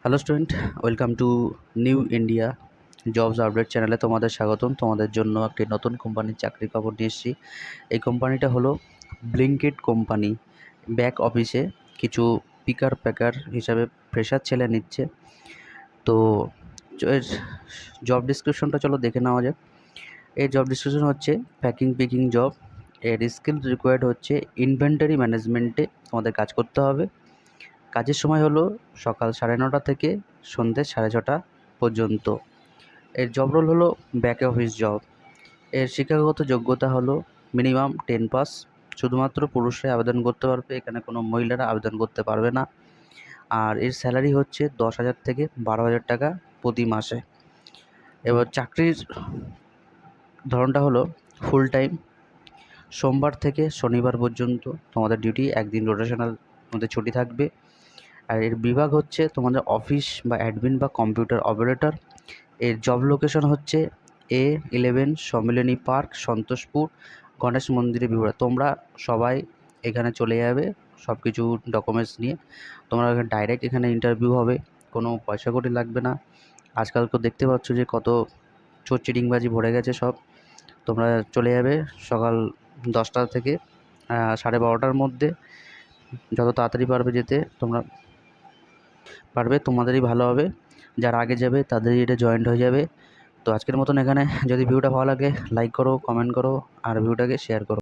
Hello student, welcome to new India jobs update চ্যানেলে তোমাদের স্বাগতম। তোমাদের জন্য একটি নতুন কোম্পানির চাকরির খবর নিয়ে এসেছি। এই কোম্পানিটা হলো ব্লিঙ্কিট কোম্পানি। ব্যাক অফিসে কিছু পিকার প্যাকার হিসাবে ফ্রেশার ছেলে নিচ্ছে। তো এর জব ডিসক্রিপশনটা চলো দেখে নেওয়া যাক। এই জব ডিসক্রিপশন হচ্ছে প্যাকিং পিকিং জব। এর স্কিল রিকোয়ার্ড হচ্ছে ইনভেন্টারি ম্যানেজমেন্টে তোমাদের কাজ করতে হবে। কাজের সময় হলো সকাল 9:30 থেকে সন্ধ্যে 6:30 পর্যন্ত। এর জব রোল হলো ব্যাক অফিস জব। এর শিক্ষাগত যোগ্যতা হলো মিনিমাম 10 পাস। শুধুমাত্র পুরুষরাই আবেদন করতে পারবে, এখানে কোনো মহিলারা আবেদন করতে পারবে না। আর এর স্যালারি হচ্ছে 10,000 থেকে 12,000 টাকা প্রতি মাসে। এবার চাকরির ধরনটা হলো ফুল টাইম। সোমবার থেকে শনিবার পর্যন্ত তোমাদের ডিউটি, একদিন রোটেশনাল মধ্যে ছুটি থাকবে। আর এর বিভাগ হচ্ছে তোমাদের অফিস বা অ্যাডমিন বা কম্পিউটার অপারেটর। এর জব লোকেশন হচ্ছে A11 সম্মিলনী পার্ক, সন্তোষপুর, গণেশ মন্দিরের বিপরীতে। তোমরা সবাই এখানে চলে যাবে সব কিছু ডকুমেন্টস নিয়ে। তোমরা ডাইরেক্ট এখানে ইন্টারভিউ হবে, কোনো পয়সা কড়ি লাগবে না। আজকাল তো দেখতে পাচ্ছ যে কত চোর চিটিংবাজি ভরে গেছে সব। তোমরা চলে যাবে সকাল 10টা থেকে 12:30টার মধ্যে। যত তাড়াতাড়ি পারবে যেতে তোমরা পারবে, তোমাদেরই ভালো হবে। যারা আগে যাবে তাদেরই এটা জয়েন্ট হয়ে যাবে। তো আজকের মতন এখানে। যদি ভিডিওটা ভালো লাগে লাইক করো, কমেন্ট করো আর ভিডিওটাকে শেয়ার করো।